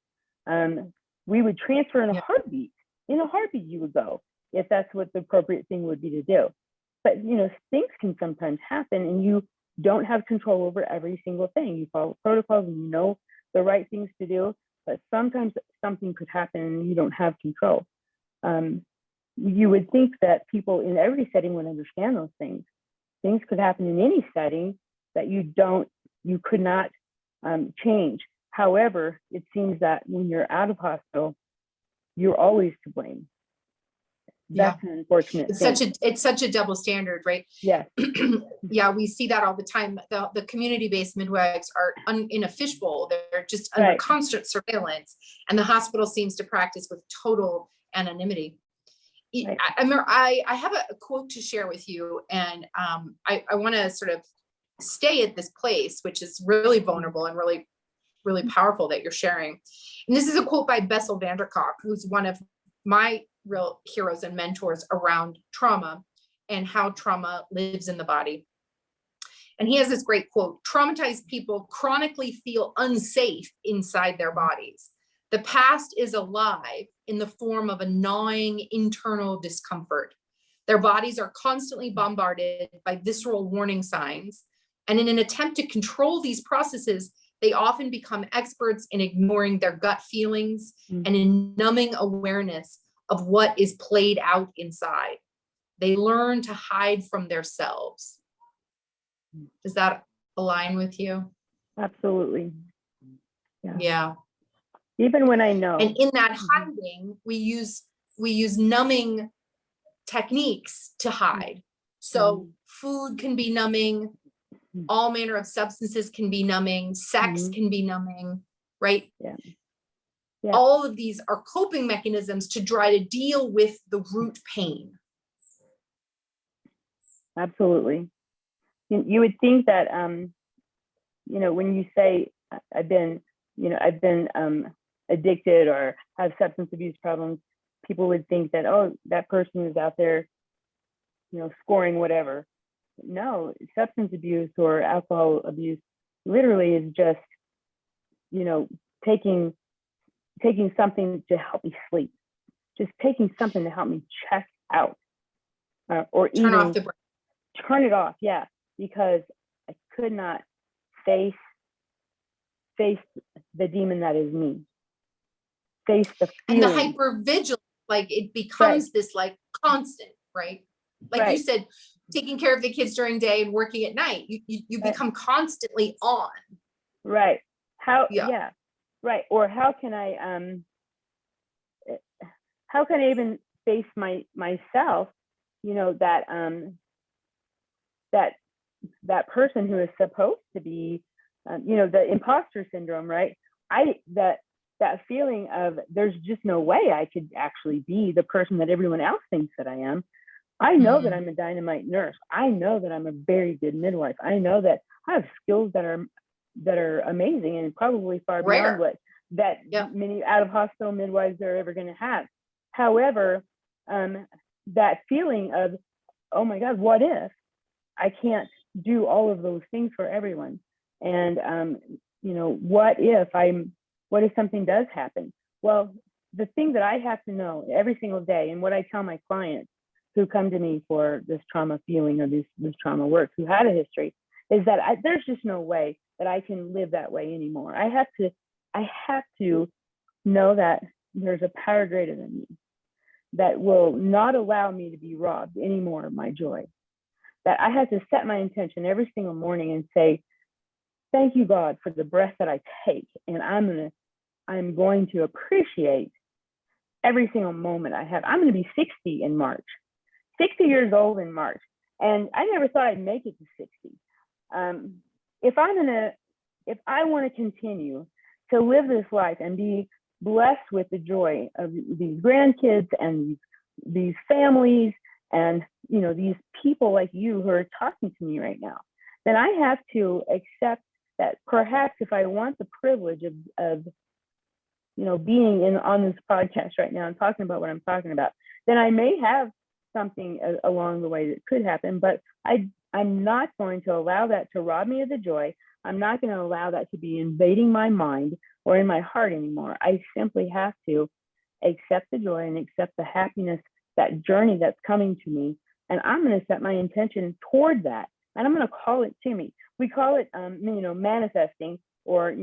We would transfer in a heartbeat. In a heartbeat, you would go, if that's what the appropriate thing would be to do. But, things can sometimes happen, and you don't have control over every single thing. You follow protocols and you know the right things to do, but sometimes something could happen and you don't have control. You would think that people in every setting would understand those things. Things could happen in any setting that you could not change. However, it seems that when you're out of hospital, you're always to blame. That's an unfortunate thing. It's such a double standard, right? Yeah. Yeah, we see that all the time. The community-based midwives are in a fishbowl. They're just under constant surveillance, and the hospital seems to practice with total anonymity. Right. I have a quote to share with you, and I want to sort of stay at this place, which is really vulnerable and really, really powerful that you're sharing. And this is a quote by Bessel van der Kolk, who's one of my real heroes and mentors around trauma and how trauma lives in the body. And he has this great quote: traumatized people chronically feel unsafe inside their bodies. The past is alive in the form of a gnawing internal discomfort. Their bodies are constantly bombarded by visceral warning signs. And in an attempt to control these processes, they often become experts in ignoring their gut feelings and in numbing awareness of what is played out inside. They learn to hide from themselves. Does that align with you? Absolutely. Yeah. Even when I know. And in that hiding, we use numbing techniques to hide. So food can be numbing, all manner of substances can be numbing, sex can be numbing, right? Yeah. All of these are coping mechanisms to try to deal with the root pain. Absolutely. You would think that, when you say I've been addicted or have substance abuse problems, people would think that, oh, that person is out there, scoring whatever. No, substance abuse or alcohol abuse literally is just, taking something to help me sleep, just taking something to help me check out, or Turn even off the brain. turn it off. Yeah, because I could not face the demon that is me. Face the feeling. And the hypervigilance, like it becomes this like constant, right? Like you said, taking care of the kids during day and working at night, you become constantly on. Right. Right. Or how can I even face myself, that person who is supposed to be, the imposter syndrome, right? That feeling of there's just no way I could actually be the person that everyone else thinks that I am. I know that I'm a dynamite nurse. I know that I'm a very good midwife. I know that I have skills that are amazing and probably far beyond what many out of hospital midwives are ever going to have. However, that feeling of, oh my God, what if I can't do all of those things for everyone? And what if something does happen? Well, the thing that I have to know every single day, and what I tell my clients who come to me for this trauma feeling or this trauma work, who had a history, is that there's just no way that I can live that way anymore. I have to know that there's a power greater than me that will not allow me to be robbed anymore of my joy. That I have to set my intention every single morning and say, thank you, God, for the breath that I take. And I'm going to appreciate every single moment I have. I'm going to be 60 in March, 60 years old in March. And I never thought I'd make it to 60. If I want to continue to live this life and be blessed with the joy of these grandkids and these families and, these people like you who are talking to me right now, then I have to accept that perhaps if I want the privilege of being on this podcast right now and talking about what I'm talking about, then I may have something along the way that could happen, but I'm not going to allow that to rob me of the joy. I'm not going to allow that to be invading my mind or in my heart anymore. I simply have to accept the joy and accept the happiness, that journey that's coming to me. And I'm going to set my intention toward that. And I'm going to call it to me. We call it, manifesting, or,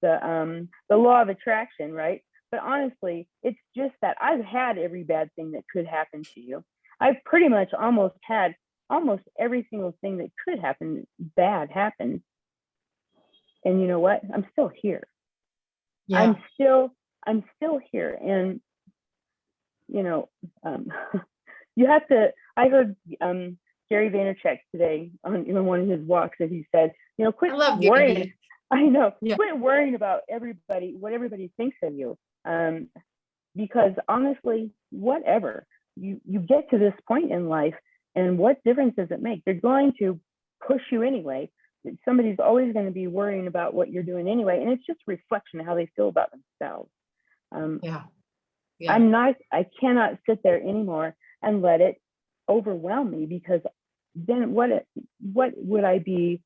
the law of attraction, right? But honestly, it's just that I've had every bad thing that could happen to you. I've pretty much almost had every single thing that could happen bad happen. And you know what? I'm still here. Yeah. I'm still here. And, you have to, I heard Gary Vaynerchuk today on one of his walks that he said, quit worrying. I know. Yeah. Quit worrying about what everybody thinks of you. Because honestly, whatever, you get to this point in life, and what difference does it make? They're going to push you anyway. Somebody's always going to be worrying about what you're doing anyway. And it's just a reflection of how they feel about themselves. I cannot sit there anymore and let it overwhelm me, because then what would I be?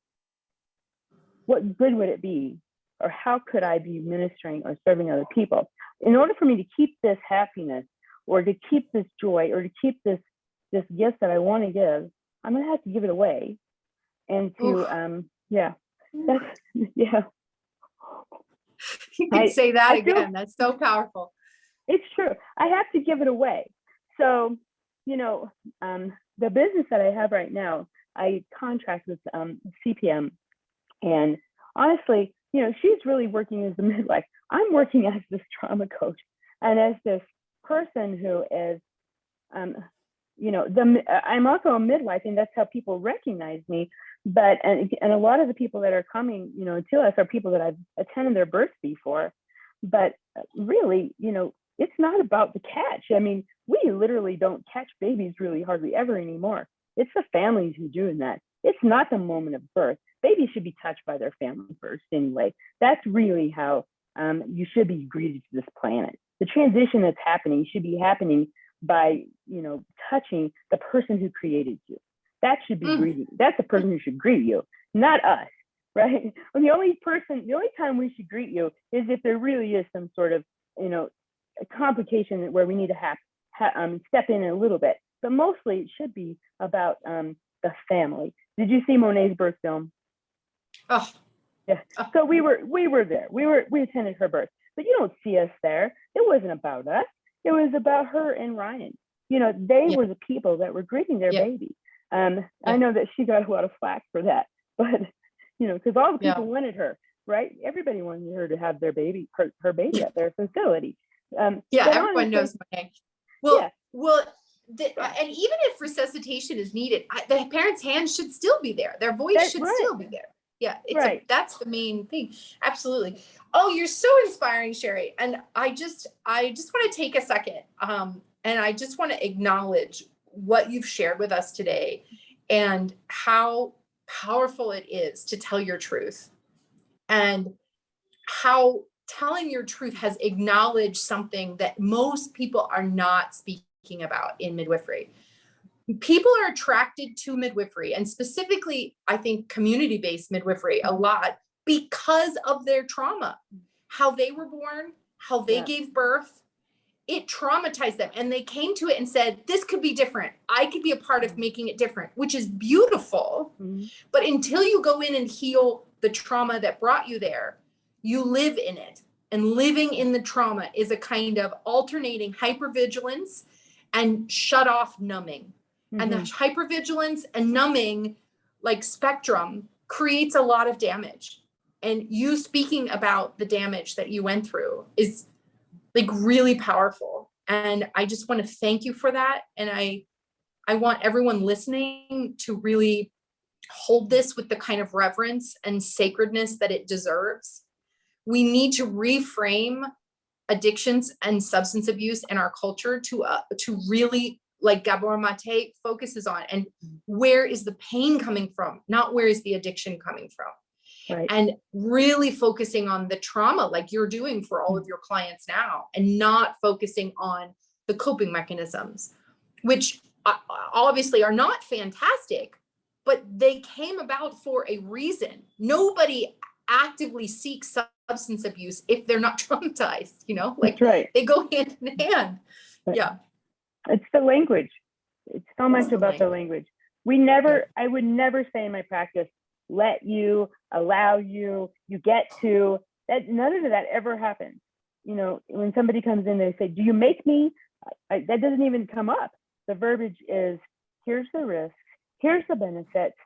What good would it be? Or how could I be ministering or serving other people? In order for me to keep this happiness, or to keep this joy, or to keep this gift that I want to give, I'm going to have to give it away. And to, You can say that I feel- again. That's so powerful. It's true. I have to give it away. So, the business that I have right now, I contract with CPM, and honestly, she's really working as a midwife. I'm working as this trauma coach and as this person who is, I'm also a midwife, and that's how people recognize me. But and a lot of the people that are coming, to us are people that I've attended their births before. But really, it's not about the catch. I mean, we literally don't catch babies really hardly ever anymore. It's the families who are doing that. It's not the moment of birth. Babies should be touched by their family first anyway. That's really how you should be greeted to this planet. The transition that's happening should be happening by, touching the person who created you. That should be greeting. That's the person who should greet you, not us, right? And the only time we should greet you is if there really is some sort of, a complication where we need to step in a little bit. But mostly it should be about the family. Did you see Monet's birth film? Oh, yeah. So we were there. We attended her birth, but you don't see us there. It wasn't about us. It was about her and Ryan. They were the people that were greeting their baby. I know that she got a lot of flack for that, but because all the people wanted her, right? Everybody wanted her to have their baby, her baby at their facility. Everyone knows Monet. And even if resuscitation is needed, the parents' hands should still be there. Their voice should still be there. Yeah, that's the main thing. Absolutely. Oh, you're so inspiring, Shari. And I just want to take a second, and I just want to acknowledge what you've shared with us today and how powerful it is to tell your truth, and how telling your truth has acknowledged something that most people are not speaking about in midwifery. People are attracted to midwifery, and specifically, I think, community-based midwifery a lot because of their trauma, how they were born, how they gave birth. It traumatized them, and they came to it and said, this could be different. I could be a part of making it different, which is beautiful. But until you go in and heal the trauma that brought you there, you live in it. And living in the trauma is a kind of alternating hypervigilance and shut off numbing. And the hypervigilance and numbing, like spectrum, creates a lot of damage. And you speaking about the damage that you went through is like really powerful. And I just want to thank you for that. And I want everyone listening to really hold this with the kind of reverence and sacredness that it deserves. We need to reframe addictions and substance abuse in our culture to really, like Gabor Mate focuses on, and where is the pain coming from, not where is the addiction coming from. Right. And really focusing on the trauma, like you're doing for all of your clients now, and not focusing on the coping mechanisms, which obviously are not fantastic, but they came about for a reason. Nobody actively seeks substance abuse if they're not traumatized, like they go hand in hand. Right. Yeah. It's the language. It's so much about the language. I would never say in my practice, let you, allow you, you get to, that none of that ever happens. When somebody comes in, they say, do you make me? That doesn't even come up. The verbiage is, here's the risk, here's the benefits,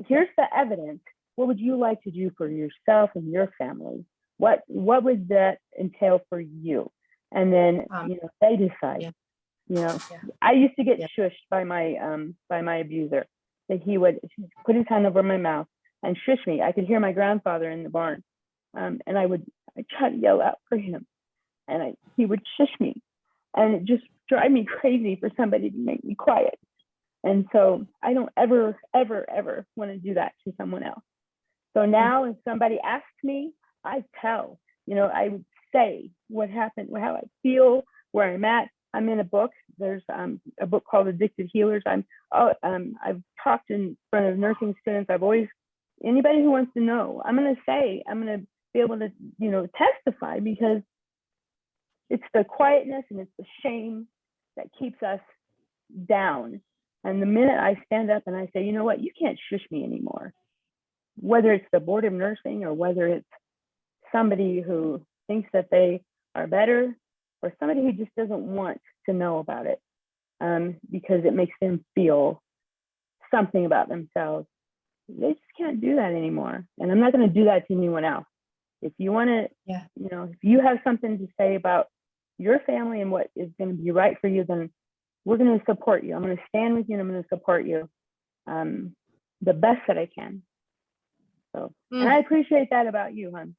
here's the evidence. What would you like to do for yourself and your family? What would that entail for you? And then, they decide. I used to get shushed by my abuser, that he would put his hand over my mouth and shush me. I could hear my grandfather in the barn, and I'd try to yell out for him, and he would shush me, and it just drive me crazy for somebody to make me quiet. And so I don't ever, ever, ever want to do that to someone else. So now if somebody asks me, I tell, I would say what happened, how I feel, where I'm at. I'm in a book. There's a book called Addicted Healers. I've talked in front of nursing students. Anybody who wants to know, I'm going to be able to, testify, because it's the quietness and it's the shame that keeps us down. And the minute I stand up and I say, you know what, you can't shush me anymore, whether it's the board of nursing or whether it's somebody who thinks that they are better, or somebody who just doesn't want to know about it because it makes them feel something about themselves. They just can't do that anymore. And I'm not going to do that to anyone else. If you want to, if you have something to say about your family and what is going to be right for you, then we're going to support you. I'm going to stand with you and I'm going to support you the best that I can. So, and I appreciate that about you, hon.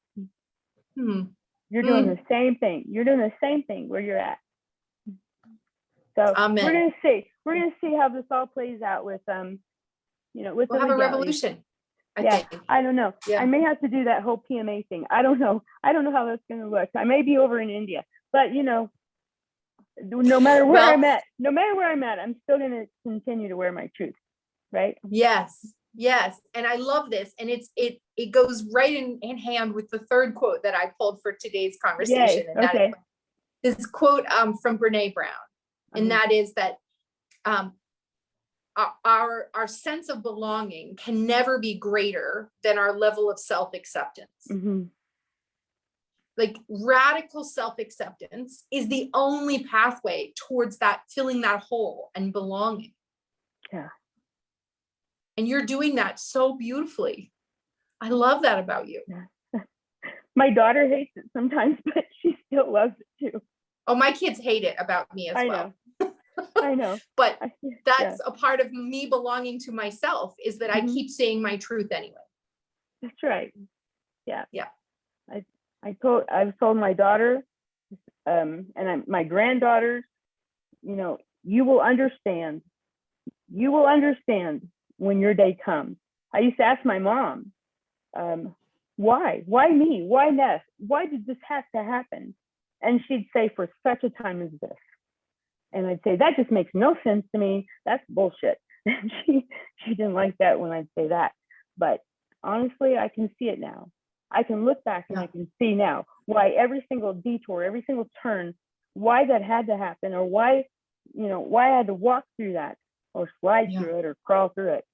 You're doing the same thing. You're doing the same thing where you're at. So Amen. We're going to see how this all plays out with, with we'll have a revolution. I think. I don't know. Yeah. I may have to do that whole PMA thing. I don't know how that's going to look. I may be over in India, but no matter where I'm at, I'm still going to continue to wear my truth. Right? Yes. And I love this. And it goes right in hand with the third quote that I pulled for today's conversation. Yay. And that Okay. is this quote from Brene Brown. And that is that our sense of belonging can never be greater than our level of self-acceptance. Like radical self-acceptance is the only pathway towards that, filling that hole and belonging. Yeah. And you're doing that so beautifully. I love that about you. Yeah. My daughter hates it sometimes, but she still loves it too. Oh, my kids hate it about me as well. I know. But that's a part of me belonging to myself, is that I keep saying my truth anyway. That's right. Yeah. Yeah. I've told my daughter, my granddaughters, you will understand when your day comes. I used to ask my mom, why me? Why Ness? Why did this have to happen? And she'd say, for such a time as this. And I'd say, that just makes no sense to me. That's bullshit. And she didn't like that when I'd say that. But honestly, I can see it now. I can look back and I can see now why every single detour, every single turn, why that had to happen, or why I had to walk through that or slide through it or crawl through it.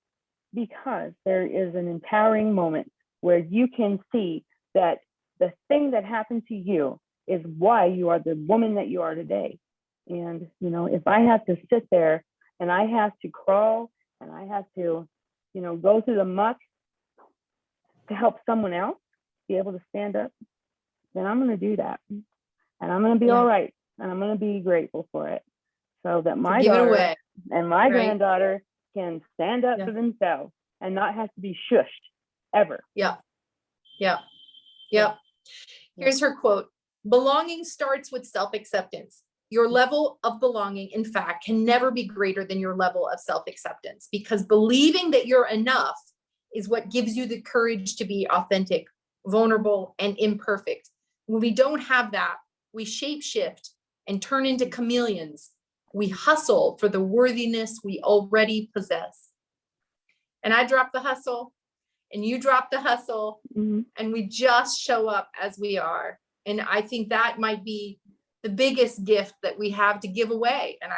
Because there is an empowering moment where you can see that the thing that happened to you is why you are the woman that you are today. And, if I have to sit there and I have to crawl and I have to, go through the muck to help someone else be able to stand up, then I'm going to do that. And I'm going to be all right. And I'm going to be grateful for it. So that my daughter and my granddaughter can stand up for themselves and not have to be shushed ever. Yeah. Here's her quote. Belonging starts with self-acceptance. Your level of belonging, in fact, can never be greater than your level of self-acceptance, because believing that you're enough is what gives you the courage to be authentic, vulnerable, and imperfect. When we don't have that, we shapeshift and turn into chameleons. We hustle for the worthiness we already possess. And I drop the hustle and you drop the hustle, and we just show up as we are. And I think that might be the biggest gift that we have to give away. And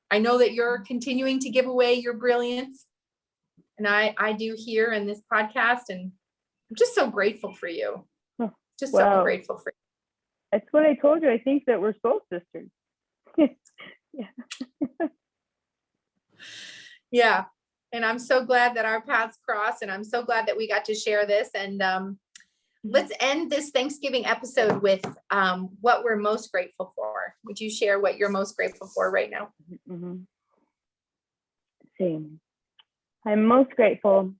I know that you're continuing to give away your brilliance. And I do here in this podcast. And I'm just so grateful for you. So grateful for you. That's what I told you. I think that we're soul sisters. Yeah. And I'm so glad that our paths cross. And I'm so glad that we got to share this. And let's end this Thanksgiving episode with what we're most grateful for. Would you share what you're most grateful for right now? Let's see. I'm most grateful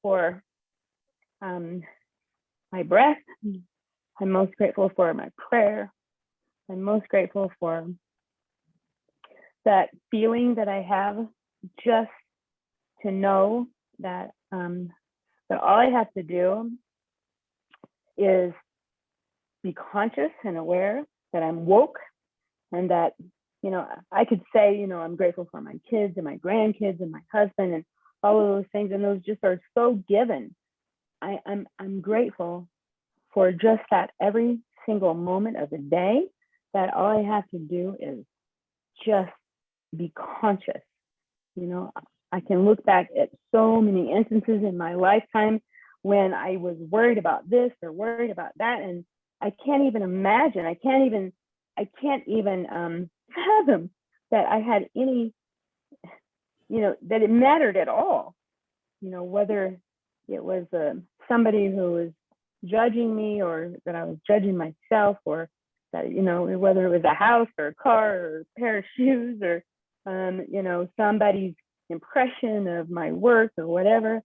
for my breath. I'm most grateful for my prayer. I'm most grateful for that feeling that I have, just to know that that all I have to do is be conscious and aware that I'm woke, and that, I could say, I'm grateful for my kids and my grandkids and my husband and all of those things. And those just are so given. I'm grateful for just that every single moment of the day, that all I have to do is just be conscious. I can look back at so many instances in my lifetime when I was worried about this or worried about that. And I can't even imagine, I can't even fathom that I had any, that it mattered at all, whether it was somebody who was judging me or that I was judging myself, or that, whether it was a house or a car or a pair of shoes or, somebody's impression of my work or whatever,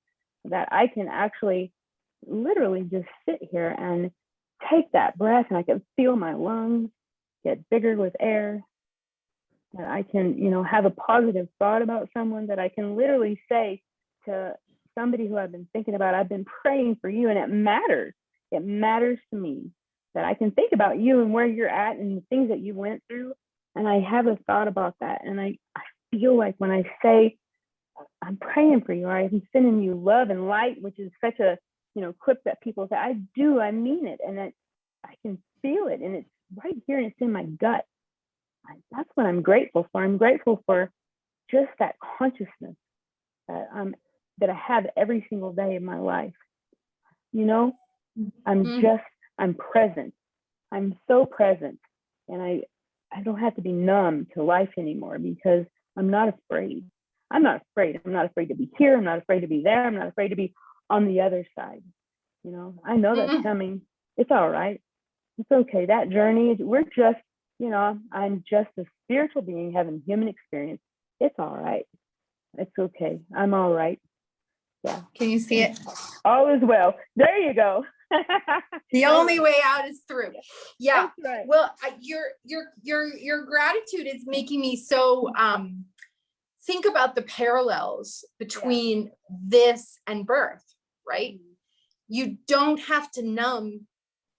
that I can actually literally just sit here and take that breath, and I can feel my lungs get bigger with air, that I can, have a positive thought about someone, that I can literally say to somebody who I've been thinking about, I've been praying for you, and it matters. It matters to me that I can think about you and where you're at and the things that you went through. And I have a thought about that. And I feel like when I say, I'm praying for you, or I'm sending you love and light, which is such a, quip that people say, I mean it. And I can feel it. And it's right here, and it's in my gut. That's what I'm grateful for. I'm grateful for just that consciousness that I have every single day of my life. I'm present. I'm so present. And I don't have to be numb to life anymore, because I'm not afraid. I'm not afraid. I'm not afraid to be here. I'm not afraid to be there. I'm not afraid to be on the other side. I know that's coming. It's all right. It's okay. That journey, we're just, I'm just a spiritual being having human experience. It's all right. It's okay. I'm all right. Yeah. Can you see it? All is well. There you go. The only way out is through. Yeah. That's right. Well, your gratitude is making me so think about the parallels between this and birth, right? You don't have to numb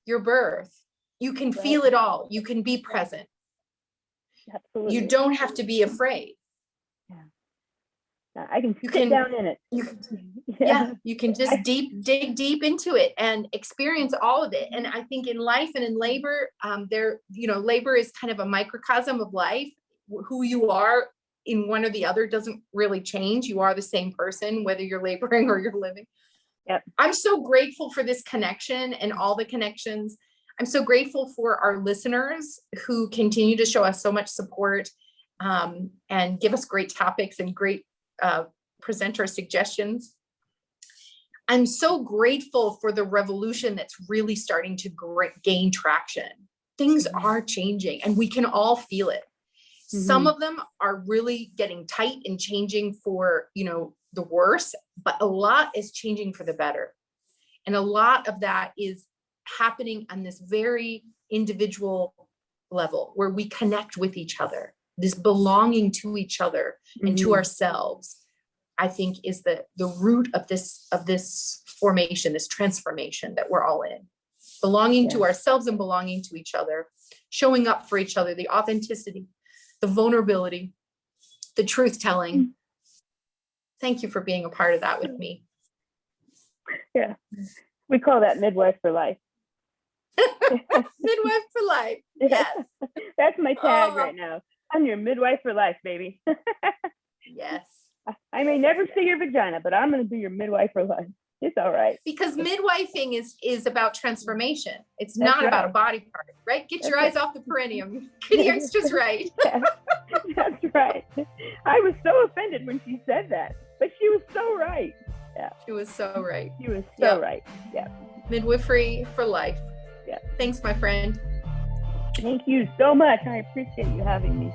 your birth. You can feel it all. You can be present. Absolutely. You don't have to be afraid. I can sit down in it. You can just dig deep into it and experience all of it. And I think in life and in labor, labor is kind of a microcosm of life. Who you are in one or the other doesn't really change. You are the same person, whether you're laboring or you're living. Yep. I'm so grateful for this connection and all the connections. I'm so grateful for our listeners who continue to show us so much support and give us great topics and great presenter suggestions. I'm so grateful for the revolution that's really starting to gain traction. Things are changing and we can all feel it. Some of them are really getting tight and changing for, the worse, but a lot is changing for the better. And a lot of that is happening on this very individual level where we connect with each other. This belonging to each other and to ourselves, I think, is the root of this formation, this transformation that we're all in. Belonging to ourselves and belonging to each other, showing up for each other, the authenticity, the vulnerability, the truth telling. Thank you for being a part of that with me. Yeah, we call that midwife for life. Midwife for life. Yes. That's my tag right now. I'm your midwife for life, baby. Yes. I may never see your vagina, but I'm going to be your midwife for life. It's all right. Because midwifing is about transformation. It's not about a body part, right? Get your eyes off the perineum. Get the youngsters right. That's right. I was so offended when she said that, but she was so right. Yeah. She was so right. She was so right. Yeah. Midwifery for life. Yeah. Thanks, my friend. Thank you so much. I appreciate you having me.